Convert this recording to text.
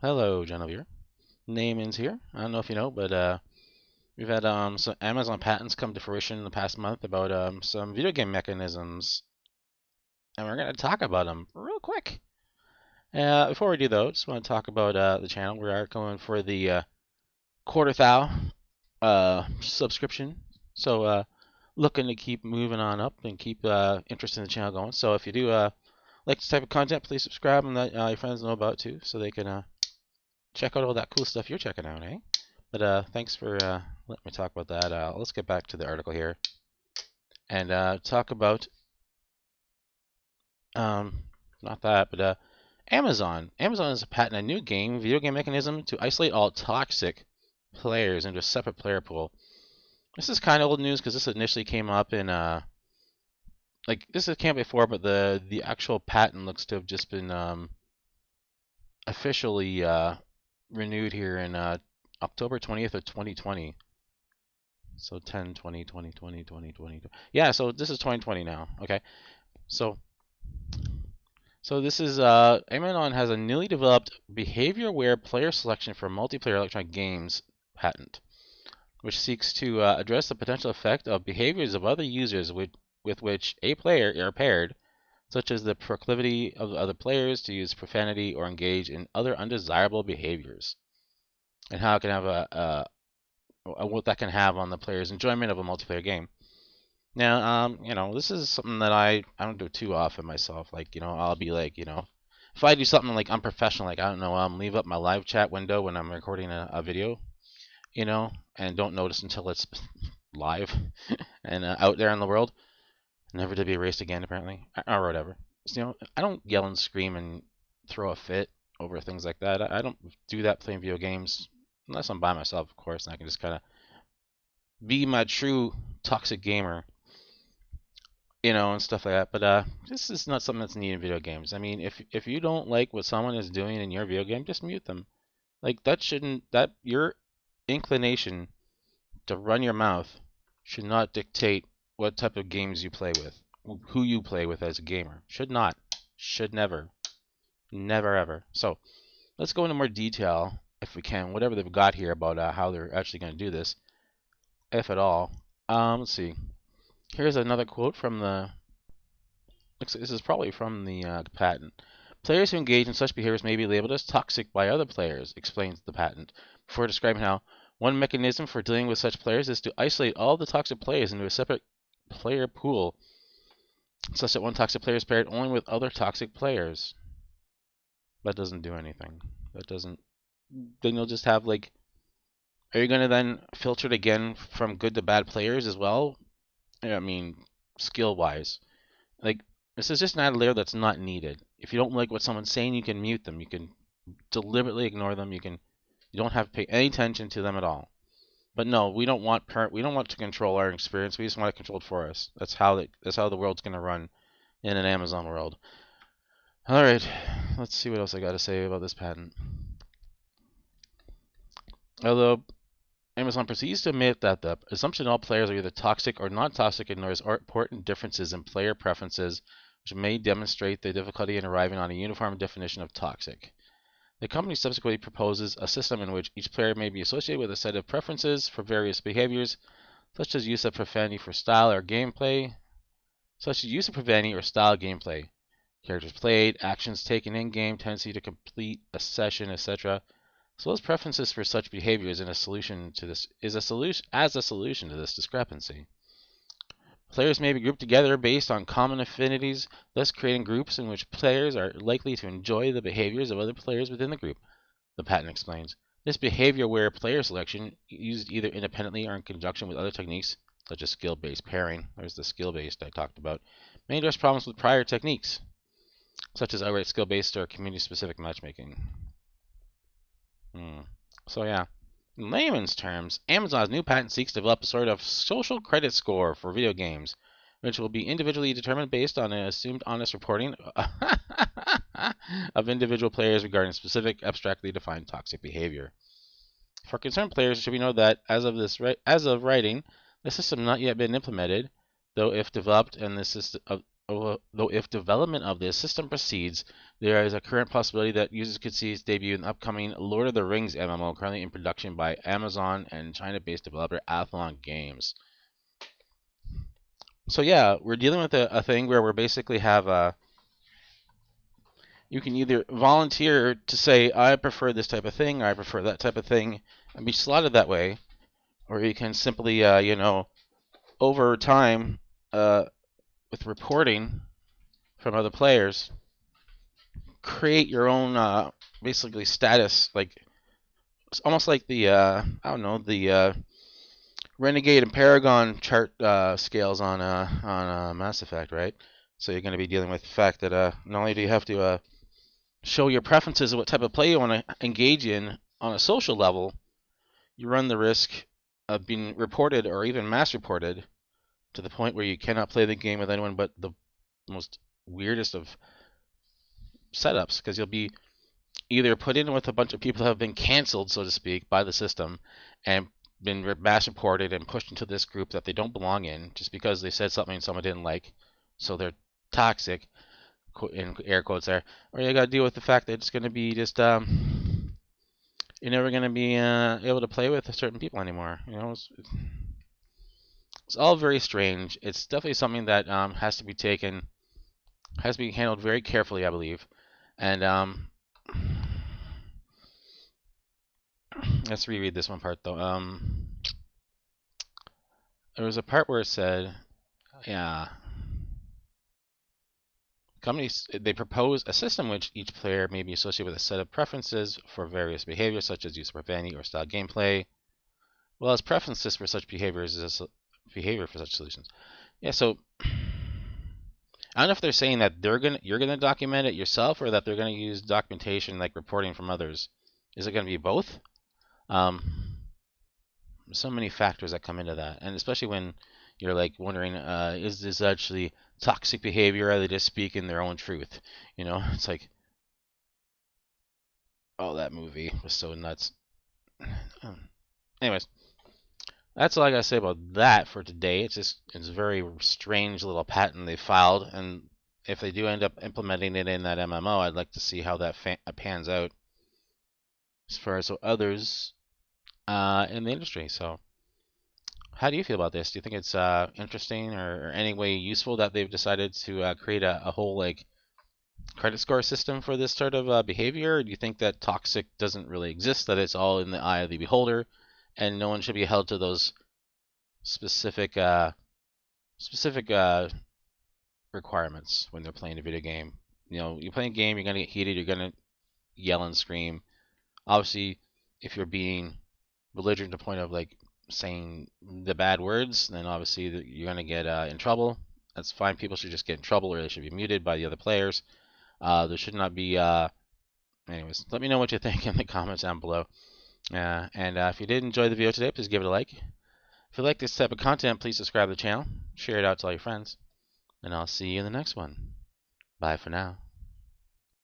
Hello, Genevieve. Namons here. I don't know if you know, but we've had some Amazon patents come to fruition in the past month about some video game mechanisms, and we're going to talk about them real quick. Before we do though, just want to talk about the channel. We are going for the quarter thou subscription, so looking to keep moving on up and keep interest in the channel going. So if you do like this type of content, please subscribe and let your friends know about it too, so they can check out all that cool stuff you're checking out, eh? But thanks for letting me talk about that. Let's get back to the article here and talk about um, not that, but Amazon. Amazon has patented a new video game mechanism to isolate all toxic players into a separate player pool. This is kind of old news because this initially came up in like this has came up before, but the actual patent looks to have just been officially renewed here in October 20th of 2020. So 10, 20, 20, 20, 20, 20. Yeah, so this is 2020 now. Okay. So this is Amazon has a newly developed behavior-aware player selection for multiplayer electronic games patent, which seeks to address the potential effect of behaviors of other users with which a player are paired, such as the proclivity of other players to use profanity or engage in other undesirable behaviors, and how it can have what that can have on the player's enjoyment of a multiplayer game. Now, this is something that I don't do too often myself. Like, I'll be like, if I do something like unprofessional, like I don't know, leave up my live chat window when I'm recording a video, and don't notice until it's live and out there in the world, never to be erased again, apparently, or whatever. So, I don't yell and scream and throw a fit over things like that. I don't do that playing video games unless I'm by myself, of course, and I can just kind of be my true toxic gamer, and stuff like that. But this is not something that's needed in video games. I mean, if you don't like what someone is doing in your video game, just mute them. Like that shouldn't that your inclination to run your mouth should not dictate what type of games you play with, who you play with as a gamer. Should not. Should never. Never ever. So let's go into more detail if we can, whatever they've got here about how they're actually going to do this, if at all. Let's see. Here's another quote from the this is probably from the patent. Players who engage in such behaviors may be labeled as toxic by other players, explains the patent, before describing how one mechanism for dealing with such players is to isolate all the toxic players into a separate player pool, such that one toxic player is paired only with other toxic players. That doesn't do anything. That doesn't. Then you'll just have like. Are you going to then filter it again from good to bad players as well? I mean, skill wise. Like, this is just an added layer that's not needed. If you don't like what someone's saying, you can mute them. You can deliberately ignore them. You don't have to pay any attention to them at all. But no, we don't want to control our experience. We just want it controlled for us. That's how the world's gonna run in an Amazon world. All right, let's see what else I got to say about this patent. Although Amazon proceeds to admit that the assumption all players are either toxic or not toxic ignores important differences in player preferences, which may demonstrate the difficulty in arriving on a uniform definition of toxic. The company subsequently proposes a system in which each player may be associated with a set of preferences for various behaviors, such as use of profanity for style or gameplay, characters played, actions taken in-game, tendency to complete a session, etc. So those preferences for such behaviors in a solution to this solution to this discrepancy. Players may be grouped together based on common affinities, thus creating groups in which players are likely to enjoy the behaviors of other players within the group, the patent explains. This behavior-aware player selection, used either independently or in conjunction with other techniques, such as skill-based pairing, there's the skill-based I talked about, may address problems with prior techniques, such as outright skill-based or community-specific matchmaking. So yeah, in layman's terms, Amazon's new patent seeks to develop a sort of social credit score for video games, which will be individually determined based on an assumed honest reporting of individual players regarding specific abstractly defined toxic behavior. For concerned players, it should be noted that as of writing, the system has not yet been implemented, though if developed and the system Though if development of this system proceeds, there is a current possibility that users could see its debut in the upcoming Lord of the Rings MMO, currently in production by Amazon and China-based developer Athlon Games. So yeah, we're dealing with a thing where we basically have you can either volunteer to say, I prefer this type of thing, or I prefer that type of thing, and be slotted that way, or you can simply, over time, with reporting from other players, create your own, basically status, like it's almost like the, I don't know, the Renegade and Paragon chart scales on Mass Effect, right? So you're going to be dealing with the fact that not only do you have to show your preferences of what type of play you want to engage in on a social level, you run the risk of being reported or even mass reported to the point where you cannot play the game with anyone but the most weirdest of setups, because you'll be either put in with a bunch of people who have been canceled, so to speak, by the system and been mass reported and pushed into this group that they don't belong in just because they said something someone didn't like, so they're toxic, in air quotes there. Or you got to deal with the fact that it's going to be just you're never going to be able to play with certain people anymore. You know, it's all very strange. It's definitely something that has to be handled very carefully, I believe. And let's reread this one part though. There was a part where it said, yeah, companies, they propose a system in which each player may be associated with a set of preferences for various behaviors, such as use of profanity or style gameplay, well as preferences for such behaviors as behavior for such solutions. Yeah, so I don't know if they're saying that you're gonna document it yourself, or that they're gonna use documentation like reporting from others. Is it gonna be both? So many factors that come into that, and especially when you're like wondering, is this actually toxic behavior, or are they just speaking their own truth? You know, it's like, oh, that movie was so nuts. Anyways, that's all I gotta say about that for today. It's a very strange little patent they filed, and if they do end up implementing it in that MMO, I'd like to see how that pans out as far as others in the industry. So, how do you feel about this? Do you think it's interesting, or any way useful that they've decided to create a whole like credit score system for this sort of behavior? Or do you think that toxic doesn't really exist, that it's all in the eye of the beholder, and no one should be held to those specific requirements when they're playing a video game? You know, you're playing a game, you're gonna get heated, you're gonna yell and scream. Obviously, if you're being belligerent to the point of like saying the bad words, then obviously you're gonna get in trouble. That's fine. People should just get in trouble, or they should be muted by the other players. There should not be. Anyways, let me know what you think in the comments down below. And if you did enjoy the video today, please give it a like. If you like this type of content, please subscribe to the channel, share it out to all your friends, and I'll see you in the next one. Bye for now.